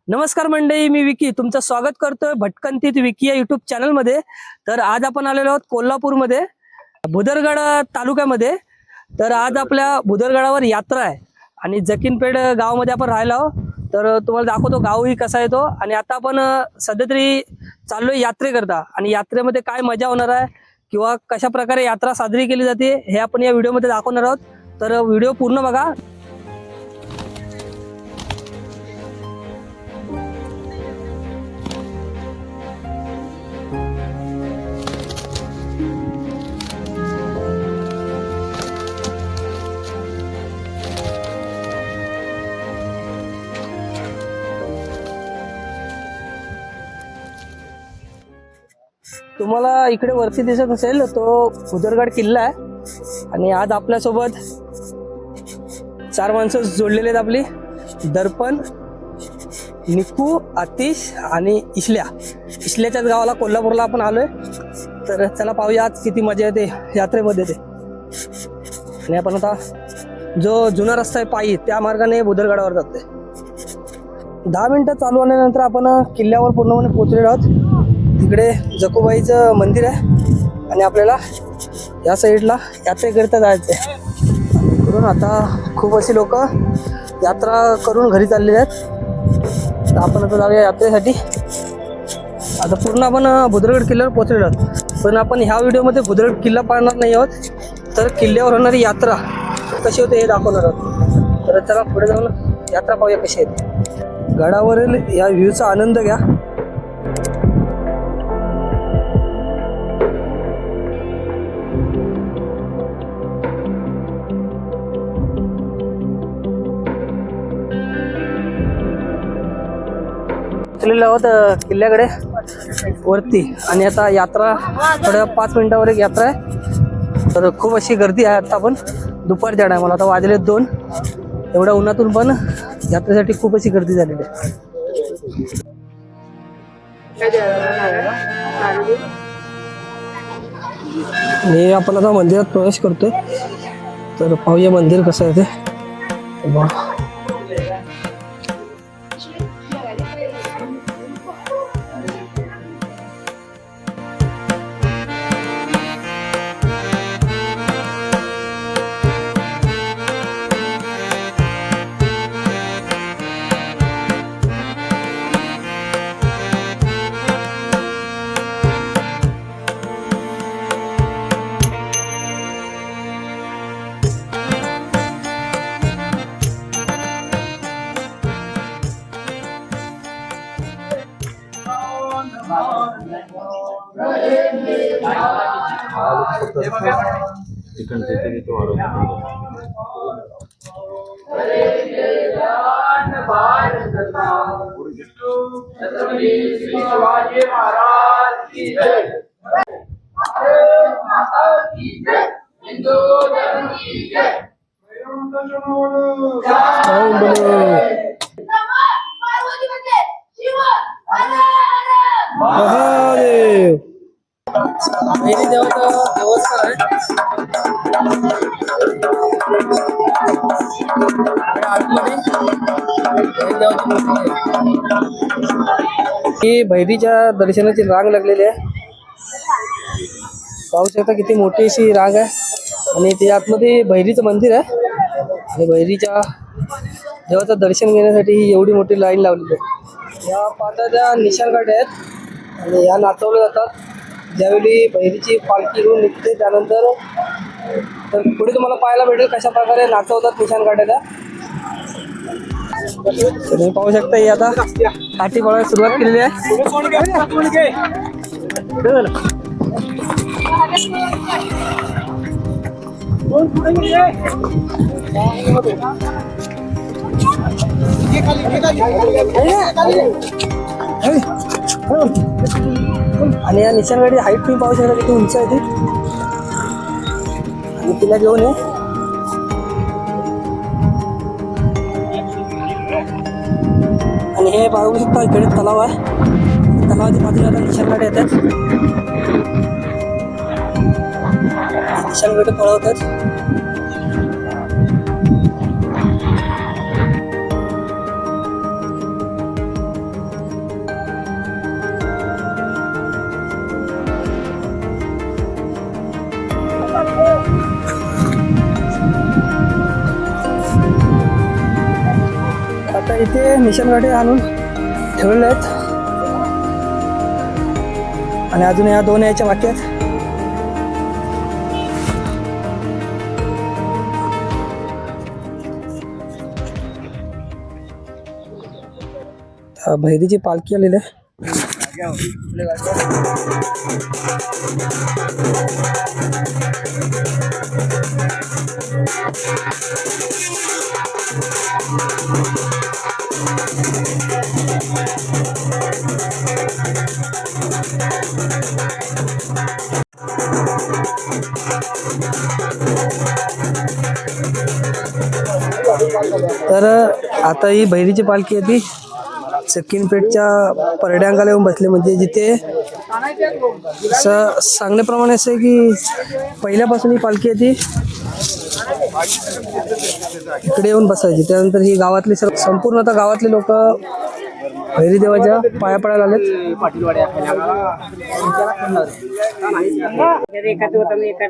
नमस्कार मंडळी, मी विकी तुमचं स्वागत करतोय भटकंतीत विकी या युट्यूब चॅनलमध्ये। तर आज आपण आलेलो आहोत कोल्हापूरमध्ये भुदरगड तालुक्यामध्ये। तर आज आपल्या भुदरगडावर यात्रा आहे आणि जकीनपेठ गावामध्ये आपण राहिलो आहोत। तर तुम्हाला दाखवतो गावही कसा आहे तो। आणि आता आपण सध्या तरी चाललोय यात्रेकरता आणि यात्रेमध्ये काय मजा होणार आहे किंवा कशा प्रकारे यात्रा साजरी केली जाते हे आपण या व्हिडिओमध्ये दाखवणार आहोत। तर व्हिडिओ पूर्ण बघा। तुम्हाला इकडे वरती दिसत असेल तो भुदरगड किल्ला आहे आणि आज आपल्या सोबत 4 माणसं जोडलेले आहेत। आपली दर्पण, निकू, आतिश आणि इशल्याच्याच गावाला कोल्हापूरला आपण आलोय। तर चला पाहूया आज किती मजा येते यात्रेमध्ये ते। आणि आपण आता जो जुना रस्ता आहे पायी त्या मार्गाने भुदरगडावर जातोय। 10 मिनिटं चालू आल्यानंतर आपण किल्ल्यावर पूर्णपणे पोहोचलेलो आहोत। तिकडे जकूबाईचं मंदिर आहे आणि आपल्याला या साईडला यात्रेकरिता जायचं आहे। करून आता खूप अशी लोक यात्रा करून घरी चाललेले आहेत। तर आपण आता जाऊया यात्रेसाठी। आता पूर्ण आपण भुदरगड किल्ल्यावर पोहोचलेलो आहोत, पण आपण ह्या व्हिडिओमध्ये भुदरगड किल्ला पाहणार नाही आहोत, तर किल्ल्यावर होणारी यात्रा कशी होते हे दाखवणार आहोत। तर चला पुढे जाऊन यात्रा पाहूया कशी येते। गडावरील या व्ह्यूचा आनंद घ्या। आहोत किल्ल्याकडे वरती आणि आता यात्रा थोड्या 5 मिनिटावर एक यात्रा आहे। तर खूप अशी गर्दी आहे। आता आपण दुपारच्या टायमाला, आता वाजले 2, एवढ्या उन्हातून पण यात्रेसाठी खूप अशी गर्दी झालेली आहे। हे आपण आता मंदिरात प्रवेश करतोय। तर पाहूया मंदिर कसं आहे ते। ही भैरीच्या दर्शनाची रांग लागलेली आहे। पाहू शकता किती मोठी अशी रांग आहे आणि त्या आतमध्ये भैरीचं मंदिर आहे आणि भैरीच्या देवाचं दर्शन घेण्यासाठी एवढी मोठी लाईन लावलेली आहे। या पाटा त्या निशाणकाठ्या आहेत आणि या नाचवल्या जातात ज्यावेळी भैरीची पालखी घेऊन निघते। त्यानंतर तर पुढे तुम्हाला पाहायला भेटेल कशा प्रकारे नाचवतात निशाणकाठ्याला। तुम्ही पाहू शकता ही आता काठी पळायला सुरुवात केलेली आहे। आणि या निशाणगडी हाईट तुम्ही पाहू शकता किती उंच आहे ती। आणि तिला घेऊन ये आणि हे पाहू शकता इकडे तलाव आहे। तलावाच्या बाजूला आता निशाणगडी येतात, निशाणगडी पळवतात। आता इथे निशाणगाठी आणून ठेवलेले आहेत आणि अजून या 2 यायच्या बाकी आहेत. भैरीची पालखी आलेली आहे. तर आता ही भैरीची पालखी आहे ती सक्किनपेठच्या परड्यांगाला येऊन बसले. म्हणजे जिथे सांगण्याप्रमाणे असं आहे की पहिल्यापासून ही पालखी आहे ती इकडे येऊन बसायची. त्यानंतर ही गावातली संपूर्ण आता गावातले लोक भैरी देवाच्या पाया पडायला आलेत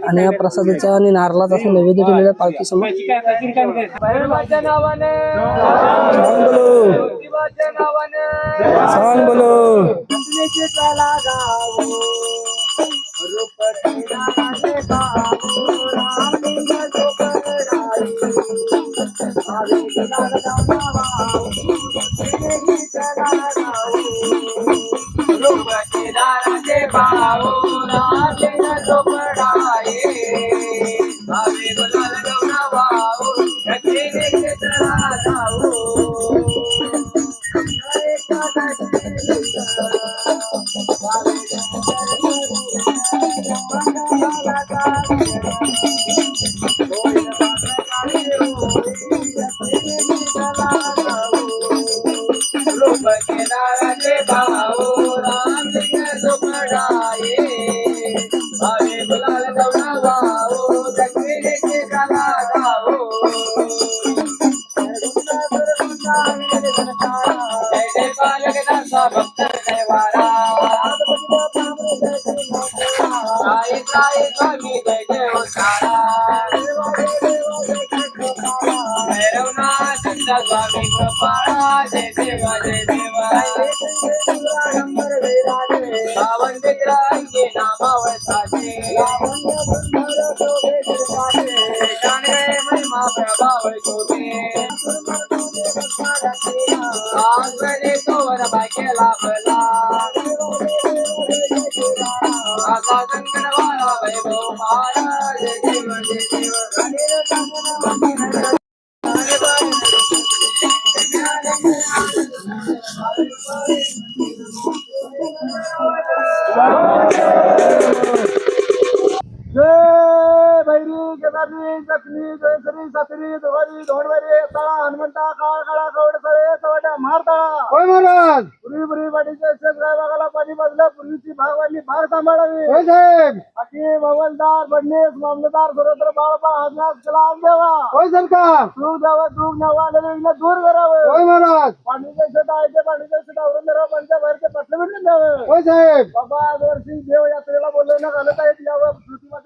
आणि या प्रसादाचा आणि नारळाचा असं नैवेद्य ठेवलेल्या पालखी समोर. सांग बोलो हवलदार फडणीस मामलेदार सुरेंद्र बाळपा हजनास कला देवा होय सरकार दूर द्यावं दूर न्यावा विघ्न दूर करावं होय महाराज पाणीचे शेत आहे पाणीचे शेत औरंगाबाद पंचा बाहेरचे पटले भेटून द्यावं होय साहेब बाबा आजवर्षी देव यात्रेला बोलवणं घालत आहेत यावं पृथ्वीच्या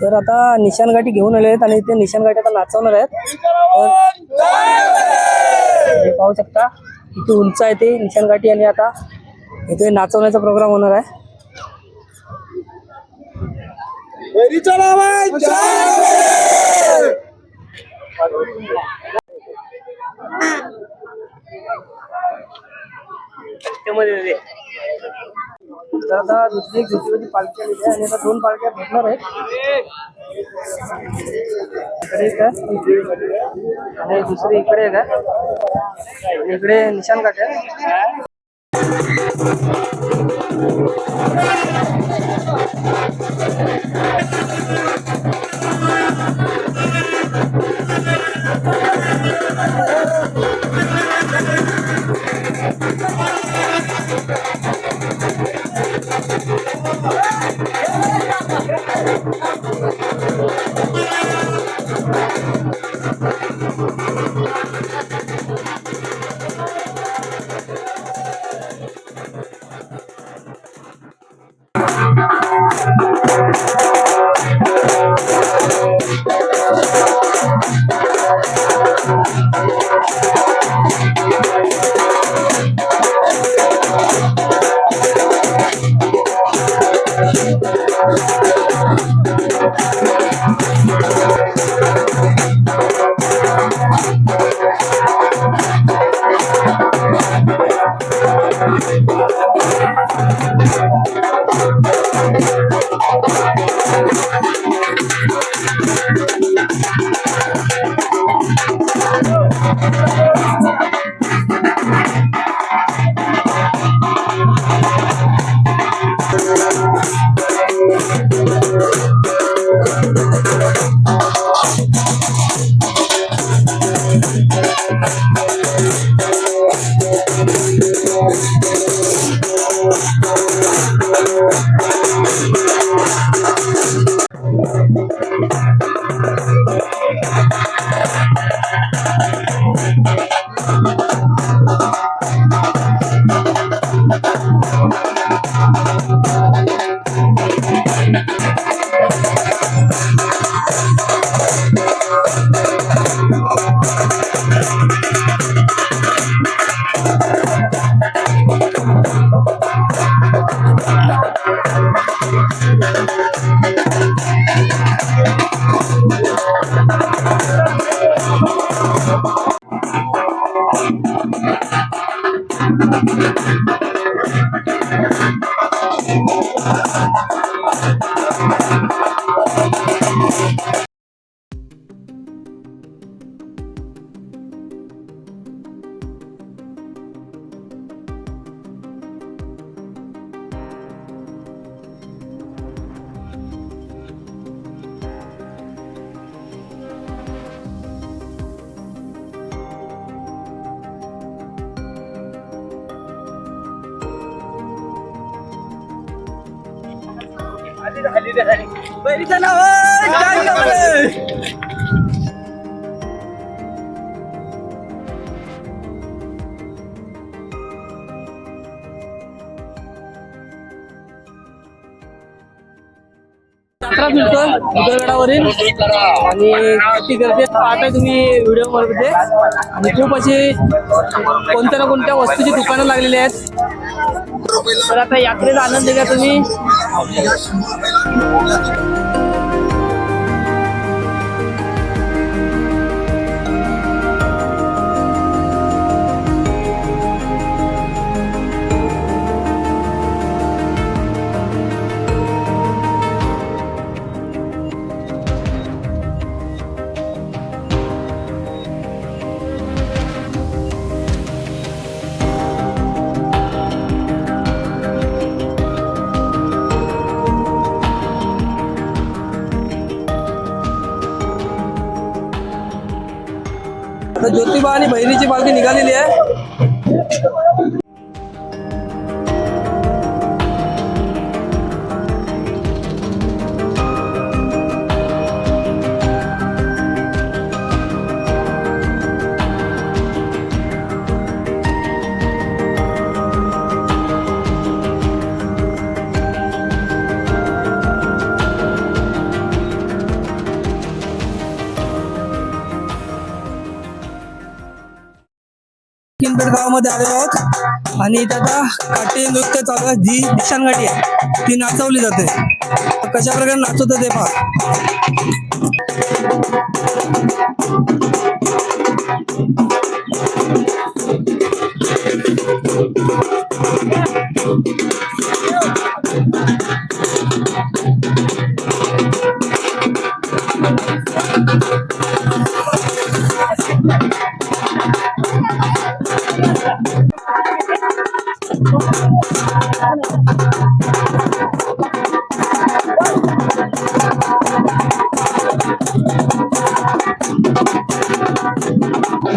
तर आता निशाणगाठी घेऊन आले आहेत आणि ते निशाणगाठी आता नाचवणार आहेत. तर पाहू शकता किती उंच आहे ते निशाणगाठी आणि आता इथे नाचवण्याचा प्रोग्राम होणार आहे. वैरीचा आवाज तर आता दुसरी ज्योतिबाची पालखी आलेली आहे आणि आता 2 पालख्या भेटणार आहेत. इकडे एक आहे आणि दुसरी इकडे एक आहे आणि इकडे निशाण काका आहे. वैरीचा आवाज यात्रा फिरतोय बुधरगडावरील आणि किती गर्दी पाहताय तुम्ही व्हिडिओ मध्ये आणि खूप अशी कोणत्या ना कोणत्या वस्तूची दुकानं लागलेली आहेत. तर आता यात्रेचा आनंद घ्या तुम्ही. आता ज्योतिबा आणि भैरीची पालखी निघालेली आहे. किनपेठ गावामध्ये आलेलो आहोत आणि इथे आता काठी नृत्य चालू आहे. जी निशाणगाठी आहे ती नाचवली जाते. कशा प्रकारे नाचवतात ते पहा.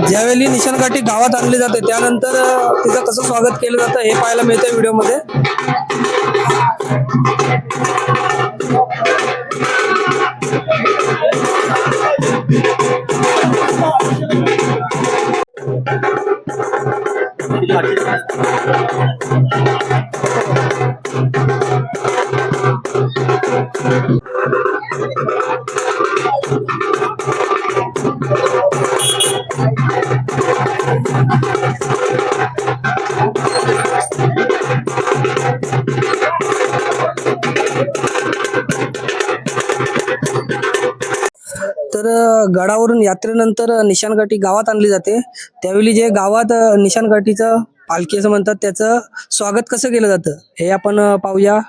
ज्यावेळी निशाणगाठी गावात आणली जाते त्यानंतर तिचं कसं स्वागत केलं जातं हे पाहायला मिळतं व्हिडिओमध्ये. तर गडावरून यात्रेनंतर निशाणगाठी गावात आणली जाते. त्यावेळी जे गावात निशाणगाठीचं पालखी असं म्हणतात त्याचं स्वागत कसं केलं जातं हे आपण पाहूया.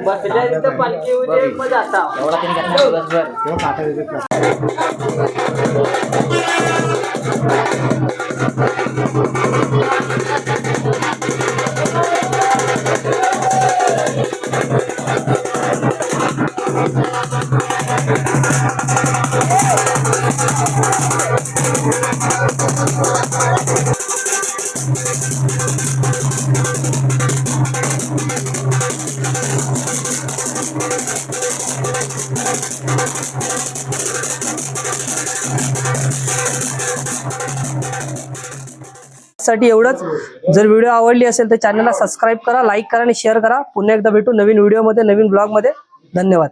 बसल्या तिथं पालखी उद्या मजा असा साठी एवढंच. जर व्हिडिओ आवडली असेल तर चॅनलला सबस्क्राईब करा, लाईक करा आणि शेअर करा. पुन्हा एकदा भेटू नवीन व्हिडिओमध्ये, नवीन ब्लॉगमध्ये. धन्यवाद.